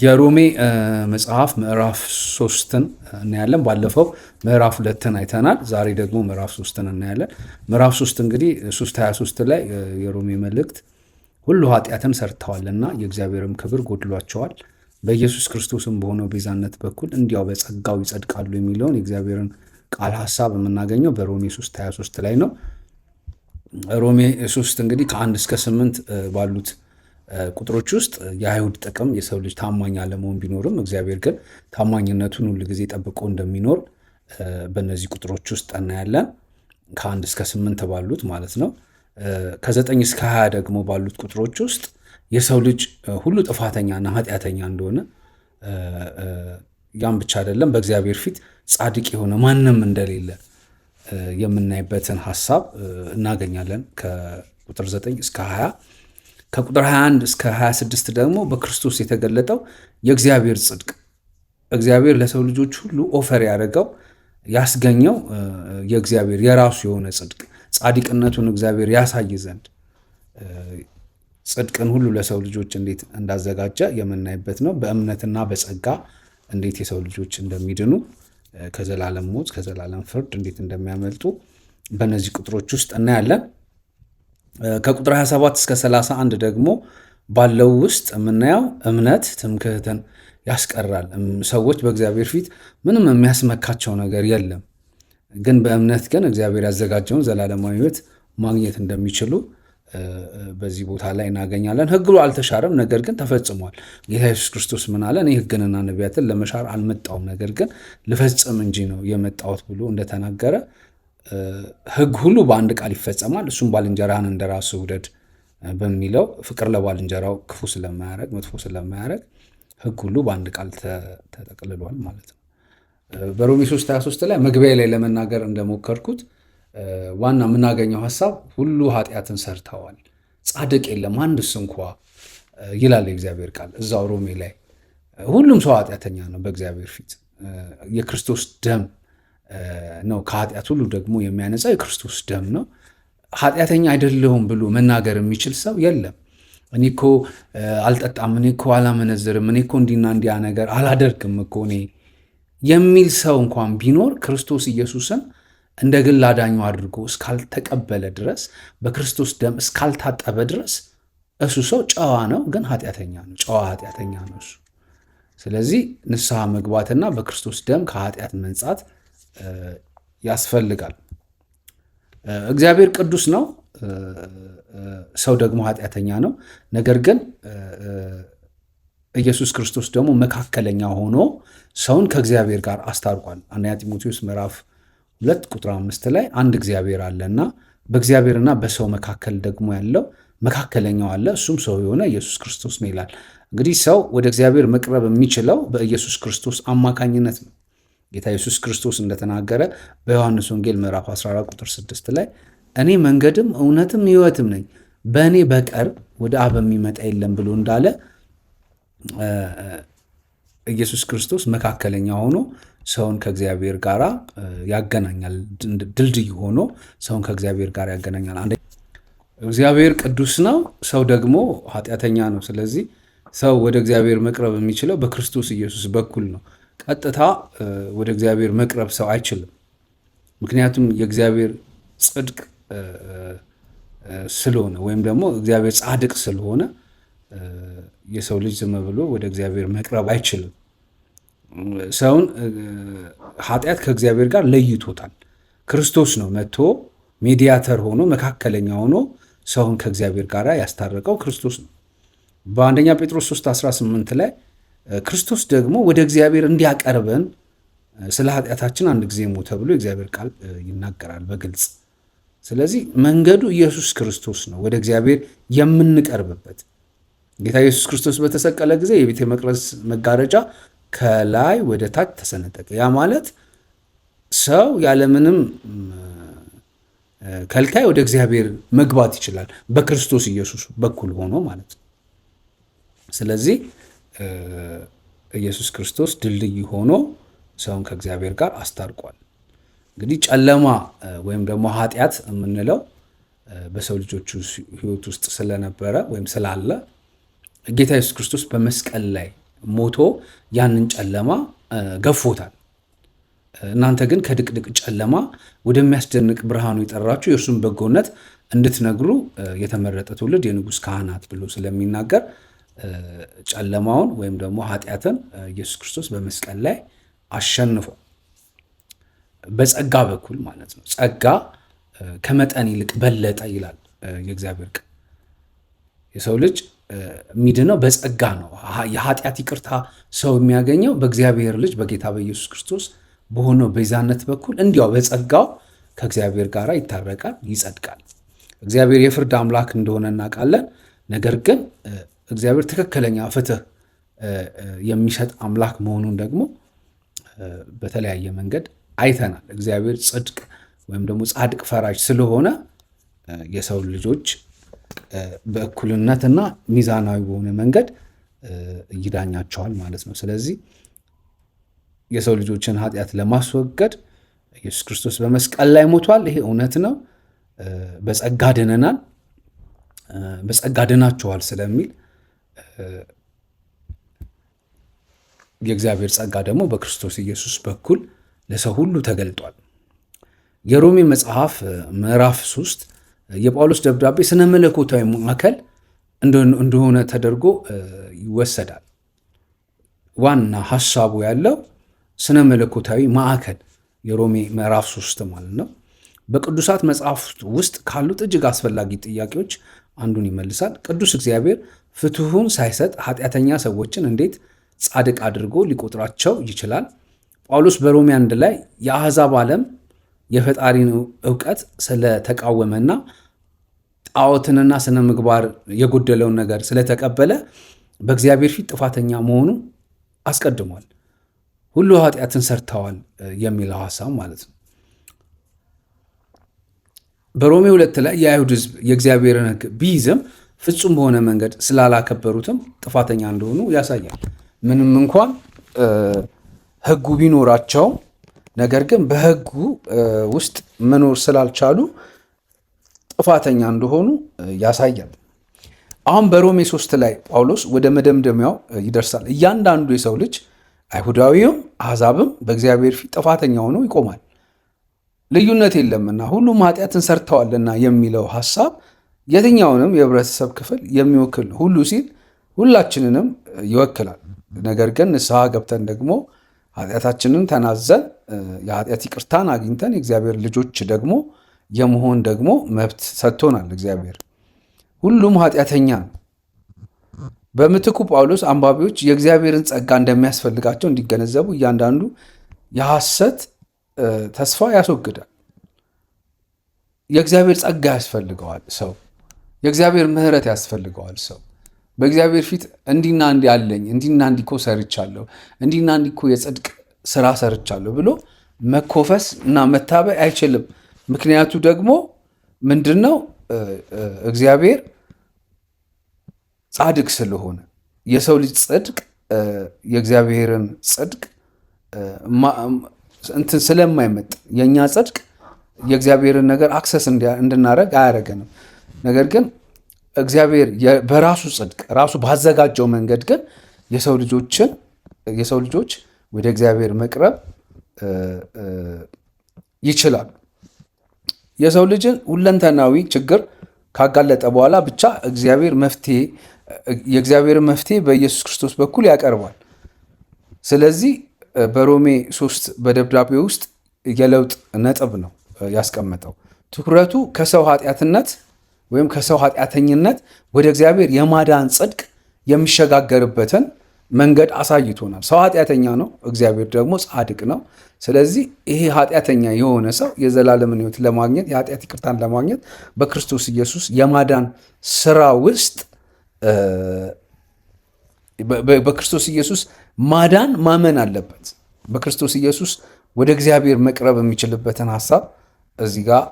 የሮሜ መጽሐፍ ምዕራፍ 3ን እናያለን። ባለፈው ምዕራፍ 2ን አይተናል። ዛሬ ደግሞ ምዕራፍ 3ን እናያለን። ምዕራፍ 3 እንግዲህ 3:23 ላይ የሮሜ መልእክት ሁሉ ኃጢአትን ሰርተዋልና የእግዚአብሔርም ክብር ጎድሏቸዋል፣ በኢየሱስ ክርስቶስም በሆነው ቤዛነት በኩል እንዲያው በጸጋው ይጸድቃሉ የሚለውን የእግዚአብሔርን ቃል ሐሳብ የምናገኘው በሮሜ 3:23 ላይ ነው። ሮሜ 3 እንግዲህ ከ1 እስከ 8 ባሉት ቁጥሮች ውስጥ የአይሁድ ጥቅም የሰው ልጅ ታማኝ አለመሆን ቢኖርም እግዚአብሔር ግን ታማኝነቱን ሁል ጊዜ ጠብቆ እንደሚኖር በእነዚህ ቁጥሮች ውስጥ እናያለን። ከ1 እስከ 8 ባሉት ማለት ነው። ከ9 እስከ 20 ደግሞ ባሉት ቁጥሮች ውስጥ የሰው ልጅ ሁሉ ጥፋተኛና ኃጢአተኛ እንደሆነ፣ ያም ብቻ አይደለም በእግዚአብሔር ፊት ጻድቅ የሆነ ማንም እንደሌለ የምናይበትን ሐሳብ እናገኛለን። ከቁጥር 9 እስከ 20 ከቁጥር 21 እስከ 26 ደግሞ በክርስቶስ የተገለጠው የእግዚአብሔር ጽድቅ፣ እግዚአብሔር ለሰው ልጆች ሁሉ ኦፈር ያደረገው ያስገኘው የእግዚአብሔር የራሱ የሆነ ጽድቅ፣ ጻድቅነቱን እግዚአብሔር ያሳይ ዘንድ ጽድቅን ሁሉ ለሰው ልጆች እንዴት እንዳዘጋጀ የምናይበት ነው። በእምነትና በጸጋ እንዴት የሰው ልጆች እንደሚድኑ፣ ከዘላለም ሞት ከዘላለም ፍርድ እንዴት እንደሚያመልጡ በእነዚህ ቁጥሮች ውስጥ እናያለን። ከቁጥር 27 እስከ 31 ደግሞ ባለው ውስጥ የምናየው እምነት ትምክህትን ያስቀራል። ሰዎች በእግዚአብሔር ፊት ምንም የሚያስመካቸው ነገር የለም፣ ግን በእምነት ግን እግዚአብሔር ያዘጋጀውን ዘላለማዊ ሕይወት ማግኘት እንደሚችሉ በዚህ ቦታ ላይ እናገኛለን። ሕጉ አልተሻረም፣ ነገር ግን ተፈጽሟል። ጌታ ኢየሱስ ክርስቶስ ምን አለ? እኔ ሕግንና ነቢያትን ለመሻር አልመጣሁም፣ ነገር ግን ልፈጽም እንጂ ነው የመጣሁት ብሎ እንደተናገረ ሕግ ሁሉ በአንድ ቃል ይፈጸማል፣ እሱም ባልንጀራህን እንደ ራስህ ውደድ በሚለው ፍቅር ለባልንጀራው ክፉ ስለማያረግ መጥፎ ስለማያረግ ሕግ ሁሉ በአንድ ቃል ተጠቅልሏል ማለት ነው። በሮሜ 3:23 ላይ መግቢያ ላይ ለመናገር እንደሞከርኩት ዋና የምናገኘው ሐሳብ ሁሉ ኃጢአትን ሰርተዋል፣ ጻድቅ የለም አንድስ እንኳ ይላል የእግዚአብሔር ቃል እዛው ሮሜ ላይ። ሁሉም ሰው ኃጢአተኛ ነው በእግዚአብሔር ፊት። የክርስቶስ ደም ነው ከኃጢአት ሁሉ ደግሞ የሚያነጻው የክርስቶስ ደም ነው። ኃጢአተኛ አይደለሁም ብሎ መናገር የሚችል ሰው የለም። እኔ እኮ አልጠጣም፣ እኔ እኮ አላመነዝርም፣ እኔ እኮ እንዲና እንዲያ ነገር አላደርግም እኮ እኔ የሚል ሰው እንኳን ቢኖር ክርስቶስ ኢየሱስን እንደ ግል አዳኙ አድርጎ እስካልተቀበለ ድረስ፣ በክርስቶስ ደም እስካልታጠበ ድረስ እሱ ሰው ጨዋ ነው፣ ግን ኃጢአተኛ ነው። ጨዋ ኃጢአተኛ ነው እሱ። ስለዚህ ንስሐ መግባትና በክርስቶስ ደም ከኃጢአት መንጻት ያስፈልጋል። እግዚአብሔር ቅዱስ ነው፣ ሰው ደግሞ ኃጢአተኛ ነው። ነገር ግን ኢየሱስ ክርስቶስ ደግሞ መካከለኛ ሆኖ ሰውን ከእግዚአብሔር ጋር አስታርቋል። አንደኛ ጢሞቴዎስ ምዕራፍ 2 ቁጥር 5 ላይ አንድ እግዚአብሔር አለና በእግዚአብሔርና በሰው መካከል ደግሞ ያለው መካከለኛው አለ፣ እሱም ሰው የሆነ ኢየሱስ ክርስቶስ ነው ይላል። እንግዲህ ሰው ወደ እግዚአብሔር መቅረብ የሚችለው በኢየሱስ ክርስቶስ አማካኝነት ነው። ጌታ ኢየሱስ ክርስቶስ እንደተናገረ በዮሐንስ ወንጌል ምዕራፍ 14 ቁጥር 6 ላይ እኔ መንገድም እውነትም ሕይወትም ነኝ፣ በእኔ በቀር ወደ አብ የሚመጣ የለም ብሎ እንዳለ ኢየሱስ ክርስቶስ መካከለኛ ሆኖ ሰውን ከእግዚአብሔር ጋር ያገናኛል። ድልድይ ሆኖ ሰውን ከእግዚአብሔር ጋር ያገናኛል። እግዚአብሔር ቅዱስ ነው፣ ሰው ደግሞ ኃጢአተኛ ነው። ስለዚህ ሰው ወደ እግዚአብሔር መቅረብ የሚችለው በክርስቶስ ኢየሱስ በኩል ነው። ቀጥታ ወደ እግዚአብሔር መቅረብ ሰው አይችልም። ምክንያቱም የእግዚአብሔር ጽድቅ ስለሆነ ወይም ደግሞ እግዚአብሔር ጻድቅ ስለሆነ የሰው ልጅ ዝም ብሎ ወደ እግዚአብሔር መቅረብ አይችልም። ሰውን ኃጢአት ከእግዚአብሔር ጋር ለይቶታል። ክርስቶስ ነው መጥቶ ሜዲያተር ሆኖ መካከለኛ ሆኖ ሰውን ከእግዚአብሔር ጋር ያስታረቀው ክርስቶስ ነው። በአንደኛ ጴጥሮስ 3:18 ላይ ክርስቶስ ደግሞ ወደ እግዚአብሔር እንዲያቀርበን ስለ ኃጢአታችን አንድ ጊዜ ሞተ ብሎ የእግዚአብሔር ቃል ይናገራል በግልጽ። ስለዚህ መንገዱ ኢየሱስ ክርስቶስ ነው ወደ እግዚአብሔር የምንቀርብበት። ጌታ ኢየሱስ ክርስቶስ በተሰቀለ ጊዜ የቤተ መቅደስ መጋረጃ ከላይ ወደ ታች ተሰነጠቀ። ያ ማለት ሰው ያለምንም ከልካይ ወደ እግዚአብሔር መግባት ይችላል በክርስቶስ ኢየሱስ በኩል ሆኖ ማለት ነው። ስለዚህ ኢየሱስ ክርስቶስ ድልድይ ሆኖ ሰውን ከእግዚአብሔር ጋር አስታርቋል። እንግዲህ ጨለማ ወይም ደግሞ ኃጢአት የምንለው በሰው ልጆች ሕይወት ውስጥ ስለነበረ ወይም ስላለ ጌታ ኢየሱስ ክርስቶስ በመስቀል ላይ ሞቶ ያንን ጨለማ ገፎታል። እናንተ ግን ከድቅድቅ ጨለማ ወደሚያስደንቅ ብርሃኑ የጠራችሁ የእርሱን በጎነት እንድትነግሩ የተመረጠ ትውልድ የንጉሥ ካህናት ብሎ ስለሚናገር ጨለማውን ወይም ደግሞ ኃጢአትን ኢየሱስ ክርስቶስ በመስቀል ላይ አሸንፏል። በጸጋ በኩል ማለት ነው። ጸጋ ከመጠን ይልቅ በለጠ ይላል የእግዚአብሔር ቃል። የሰው ልጅ የሚድነው በጸጋ ነው። የኃጢአት ይቅርታ ሰው የሚያገኘው በእግዚአብሔር ልጅ በጌታ በኢየሱስ ክርስቶስ በሆነው ቤዛነት በኩል እንዲያው በጸጋው ከእግዚአብሔር ጋር ይታረቃል፣ ይጸድቃል። እግዚአብሔር የፍርድ አምላክ እንደሆነ እናውቃለን። ነገር ግን እግዚአብሔር ትክክለኛ ፍትህ የሚሰጥ አምላክ መሆኑን ደግሞ በተለያየ መንገድ አይተናል። እግዚአብሔር ጽድቅ ወይም ደግሞ ጻድቅ ፈራጅ ስለሆነ የሰው ልጆች በእኩልነትና ሚዛናዊ በሆነ መንገድ ይዳኛቸዋል ማለት ነው። ስለዚህ የሰው ልጆችን ኃጢአት ለማስወገድ ኢየሱስ ክርስቶስ በመስቀል ላይ ሞቷል። ይሄ እውነት ነው። በጸጋ ድነናል፣ በጸጋ ድናችኋል ስለሚል የእግዚአብሔር ጸጋ ደግሞ በክርስቶስ ኢየሱስ በኩል ለሰው ሁሉ ተገልጧል። የሮሜ መጽሐፍ ምዕራፍ 3 የጳውሎስ ደብዳቤ ስነ መለኮታዊ ማዕከል እንደሆነ ተደርጎ ይወሰዳል። ዋና ሐሳቡ ያለው ስነ መለኮታዊ ማዕከል የሮሜ ምዕራፍ 3 ማለት ነው። በቅዱሳት መጽሐፍት ውስጥ ካሉት እጅግ አስፈላጊ ጥያቄዎች አንዱን ይመልሳል። ቅዱስ እግዚአብሔር ፍትሑን ሳይሰጥ ኃጢአተኛ ሰዎችን እንዴት ጻድቅ አድርጎ ሊቆጥራቸው ይችላል? ጳውሎስ በሮሜ 1 ላይ የአሕዛብ ዓለም የፈጣሪን እውቀት ስለተቃወመና ጣዖትንና ስነ ምግባር የጎደለውን ነገር ስለተቀበለ በእግዚአብሔር ፊት ጥፋተኛ መሆኑ አስቀድሟል። ሁሉ ኃጢአትን ሰርተዋል የሚለው ሐሳብ ማለት ነው። በሮሜ 2 ላይ የአይሁድ ሕዝብ የእግዚአብሔርን ሕግ ቢይዝም ፍጹም በሆነ መንገድ ስላላከበሩትም ጥፋተኛ እንደሆኑ ያሳያል። ምንም እንኳን ሕጉ ቢኖራቸው ነገር ግን በሕጉ ውስጥ መኖር ስላልቻሉ ጥፋተኛ እንደሆኑ ያሳያል። አሁን በሮሜ 3 ላይ ጳውሎስ ወደ መደምደሚያው ይደርሳል። እያንዳንዱ የሰው ልጅ አይሁዳዊም አሕዛብም በእግዚአብሔር ፊት ጥፋተኛ ሆኖ ይቆማል፣ ልዩነት የለምና ሁሉም ኃጢአትን ሰርተዋልና የሚለው ሐሳብ የትኛውንም የህብረተሰብ ክፍል የሚወክል ነው። ሁሉ ሲል ሁላችንንም ይወክላል። ነገር ግን ንስሐ ገብተን ደግሞ ኃጢአታችንን ተናዘን የኃጢአት ይቅርታን አግኝተን የእግዚአብሔር ልጆች ደግሞ የመሆን ደግሞ መብት ሰጥቶናል እግዚአብሔር። ሁሉም ኃጢአተኛ ነው። በምትኩ ጳውሎስ አንባቢዎች የእግዚአብሔርን ጸጋ እንደሚያስፈልጋቸው እንዲገነዘቡ እያንዳንዱ የሐሰት ተስፋ ያስወግዳል። የእግዚአብሔር ጸጋ ያስፈልገዋል ሰው። የእግዚአብሔር ምሕረት ያስፈልገዋል ሰው። በእግዚአብሔር ፊት እንዲና እንዲ አለኝ፣ እንዲና እንዲኮ ሰርቻለሁ፣ እንዲና እንዲኮ የጽድቅ ስራ ሰርቻለሁ ብሎ መኮፈስ እና መታበይ አይችልም። ምክንያቱ ደግሞ ምንድነው? እግዚአብሔር ጻድቅ ስለሆነ የሰው ልጅ ጽድቅ የእግዚአብሔርን ጽድቅ እንትን ስለማይመጥ የእኛ ጽድቅ የእግዚአብሔርን ነገር አክሰስ እንድናደርግ አያደርገንም። ነገር ግን እግዚአብሔር በራሱ ጽድቅ ራሱ ባዘጋጀው መንገድ ግን የሰው ልጆች ወደ እግዚአብሔር መቅረብ ይችላሉ። የሰው ልጅን ሁለንተናዊ ችግር ካጋለጠ በኋላ ብቻ የእግዚአብሔር መፍትሄ በኢየሱስ ክርስቶስ በኩል ያቀርባል። ስለዚህ በሮሜ 3 በደብዳቤ ውስጥ የለውጥ ነጥብ ነው ያስቀመጠው። ትኩረቱ ከሰው ኃጢአትነት ወይም ከሰው ኃጢአተኝነት ወደ እግዚአብሔር የማዳን ጽድቅ የሚሸጋገርበትን መንገድ አሳይቶናል። ሰው ኃጢአተኛ ነው፣ እግዚአብሔር ደግሞ ጻድቅ ነው። ስለዚህ ይሄ ኃጢአተኛ የሆነ ሰው የዘላለምን ሕይወት ለማግኘት የኃጢአት ይቅርታን ለማግኘት በክርስቶስ ኢየሱስ የማዳን ስራ ውስጥ በክርስቶስ ኢየሱስ ማዳን ማመን አለበት። በክርስቶስ ኢየሱስ ወደ እግዚአብሔር መቅረብ የሚችልበትን ሐሳብ እዚህ ጋር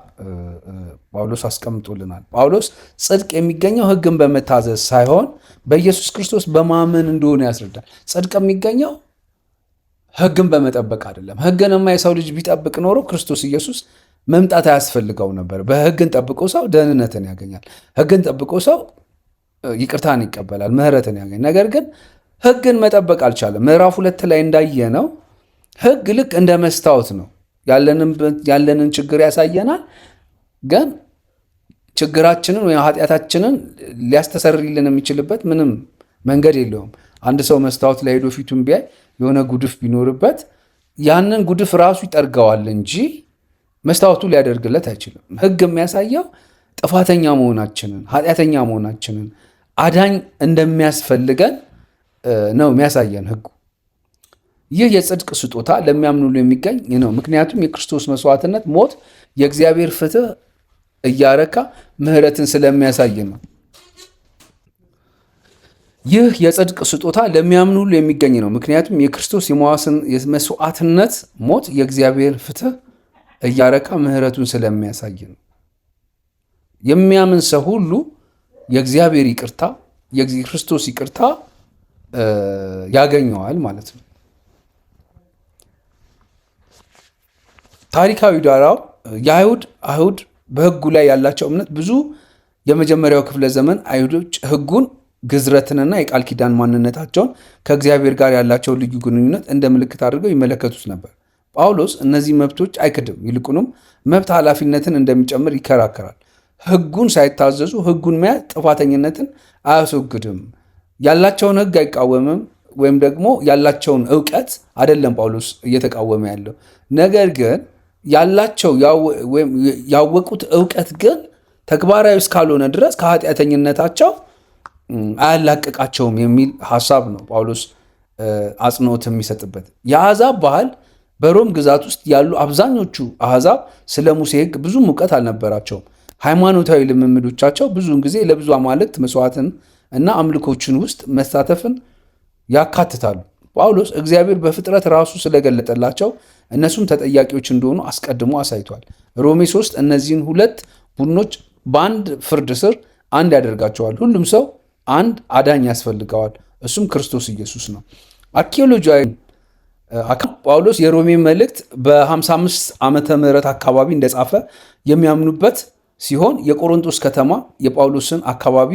ጳውሎስ አስቀምጦልናል። ጳውሎስ ጽድቅ የሚገኘው ሕግን በመታዘዝ ሳይሆን በኢየሱስ ክርስቶስ በማመን እንደሆነ ያስረዳል። ጽድቅ የሚገኘው ሕግን በመጠበቅ አይደለም። ሕግንማ የሰው ልጅ ቢጠብቅ ኖሮ ክርስቶስ ኢየሱስ መምጣት አያስፈልገው ነበር። በሕግን ጠብቆ ሰው ደህንነትን ያገኛል። ሕግን ጠብቆ ሰው ይቅርታን ይቀበላል፣ ምሕረትን ያገኛል። ነገር ግን ሕግን መጠበቅ አልቻለም። ምዕራፍ 2 ላይ እንዳየነው ሕግ ልክ እንደ መስታወት ነው። ያለንን ችግር ያሳየናል፣ ግን ችግራችንን ወይም ኃጢአታችንን ሊያስተሰርይልን የሚችልበት ምንም መንገድ የለውም። አንድ ሰው መስታወት ላይ ሄዶ ፊቱን ቢያይ የሆነ ጉድፍ ቢኖርበት ያንን ጉድፍ ራሱ ይጠርገዋል እንጂ መስታወቱ ሊያደርግለት አይችልም። ሕግ የሚያሳየው ጥፋተኛ መሆናችንን፣ ኃጢአተኛ መሆናችንን፣ አዳኝ እንደሚያስፈልገን ነው የሚያሳየን ሕጉ። ይህ የጽድቅ ስጦታ ለሚያምኑ ሁሉ የሚገኝ ነው። ምክንያቱም የክርስቶስ መስዋዕትነት ሞት የእግዚአብሔር ፍትህ እያረካ ምሕረትን ስለሚያሳይ ነው። ይህ የጽድቅ ስጦታ ለሚያምኑ ሁሉ የሚገኝ ነው። ምክንያቱም የክርስቶስ የመስዋዕትነት ሞት የእግዚአብሔር ፍትህ እያረካ ምሕረቱን ስለሚያሳይ ነው። የሚያምን ሰው ሁሉ የእግዚአብሔር ይቅርታ፣ የክርስቶስ ይቅርታ ያገኘዋል ማለት ነው። ታሪካዊ ዳራው አይሁድ በሕጉ ላይ ያላቸው እምነት ብዙ የመጀመሪያው ክፍለ ዘመን አይሁዶች ሕጉን ግዝረትንና የቃል ኪዳን ማንነታቸውን ከእግዚአብሔር ጋር ያላቸው ልዩ ግንኙነት እንደ ምልክት አድርገው ይመለከቱት ነበር። ጳውሎስ እነዚህ መብቶች አይክድም፣ ይልቁንም መብት ኃላፊነትን እንደሚጨምር ይከራከራል። ሕጉን ሳይታዘዙ ሕጉን መያዝ ጥፋተኝነትን አያስወግድም። ያላቸውን ሕግ አይቃወምም፣ ወይም ደግሞ ያላቸውን እውቀት አይደለም ጳውሎስ እየተቃወመ ያለው። ነገር ግን ያወቁት እውቀት ግን ተግባራዊ እስካልሆነ ድረስ ከኃጢአተኝነታቸው አያላቅቃቸውም የሚል ሀሳብ ነው ጳውሎስ አጽንኦት የሚሰጥበት። የአሕዛብ ባህል በሮም ግዛት ውስጥ ያሉ አብዛኞቹ አሕዛብ ስለ ሙሴ ሕግ ብዙም እውቀት አልነበራቸውም። ሃይማኖታዊ ልምምዶቻቸው ብዙውን ጊዜ ለብዙ አማልክት መስዋዕትን እና አምልኮችን ውስጥ መሳተፍን ያካትታሉ። ጳውሎስ እግዚአብሔር በፍጥረት ራሱ ስለገለጠላቸው እነሱም ተጠያቂዎች እንደሆኑ አስቀድሞ አሳይቷል። ሮሜ 3 እነዚህን ሁለት ቡድኖች በአንድ ፍርድ ስር አንድ ያደርጋቸዋል። ሁሉም ሰው አንድ አዳኝ ያስፈልገዋል፣ እሱም ክርስቶስ ኢየሱስ ነው። አርኪኦሎጂያዊ ጳውሎስ የሮሜ መልእክት በ55 ዓመተ ምህረት አካባቢ እንደጻፈ የሚያምኑበት ሲሆን የቆሮንቶስ ከተማ የጳውሎስን አካባቢ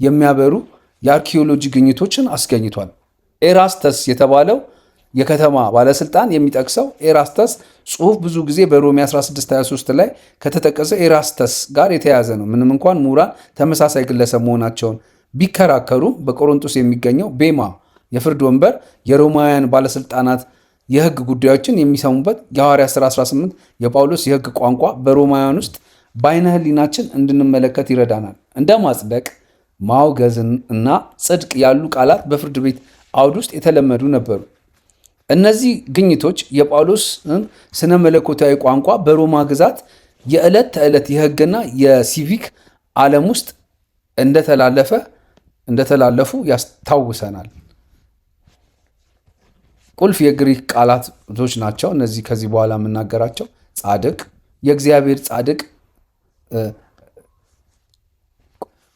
የሚያበሩ የአርኪኦሎጂ ግኝቶችን አስገኝቷል። ኤራስተስ የተባለው የከተማ ባለስልጣን የሚጠቅሰው ኤራስተስ ጽሑፍ ብዙ ጊዜ በሮሜ 16:23 ላይ ከተጠቀሰ ኤራስተስ ጋር የተያያዘ ነው። ምንም እንኳን ምሁራን ተመሳሳይ ግለሰብ መሆናቸውን ቢከራከሩም በቆሮንቶስ የሚገኘው ቤማ የፍርድ ወንበር የሮማውያን ባለስልጣናት የሕግ ጉዳዮችን የሚሰሙበት የሐዋርያት ሥራ 18 የጳውሎስ የሕግ ቋንቋ በሮማውያን ውስጥ በዓይነ ሕሊናችን እንድንመለከት ይረዳናል። እንደ ማጽደቅ፣ ማውገዝን እና ጽድቅ ያሉ ቃላት በፍርድ ቤት አውድ ውስጥ የተለመዱ ነበሩ። እነዚህ ግኝቶች የጳውሎስን ስነ መለኮታዊ ቋንቋ በሮማ ግዛት የዕለት ተዕለት የሕግና የሲቪክ ዓለም ውስጥ እንደተላለፉ ያስታውሰናል። ቁልፍ የግሪክ ቃላቶች ናቸው እነዚህ ከዚህ በኋላ የምናገራቸው። ጻድቅ፣ የእግዚአብሔር ጻድቅ።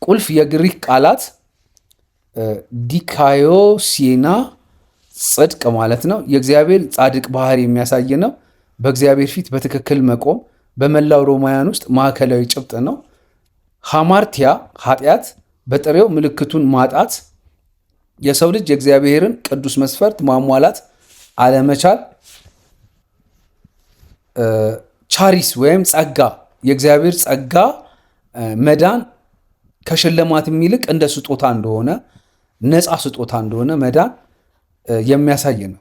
ቁልፍ የግሪክ ቃላት ዲካዮሲና ጽድቅ ማለት ነው። የእግዚአብሔር ጻድቅ ባህሪ የሚያሳይ ነው። በእግዚአብሔር ፊት በትክክል መቆም በመላው ሮማውያን ውስጥ ማዕከላዊ ጭብጥ ነው። ሃማርቲያ ኃጢአት፣ በጥሬው ምልክቱን ማጣት፣ የሰው ልጅ የእግዚአብሔርን ቅዱስ መስፈርት ማሟላት አለመቻል። ቻሪስ ወይም ጸጋ፣ የእግዚአብሔር ጸጋ መዳን ከሽልማት የሚልቅ እንደ ስጦታ እንደሆነ፣ ነፃ ስጦታ እንደሆነ መዳን የሚያሳይ ነው።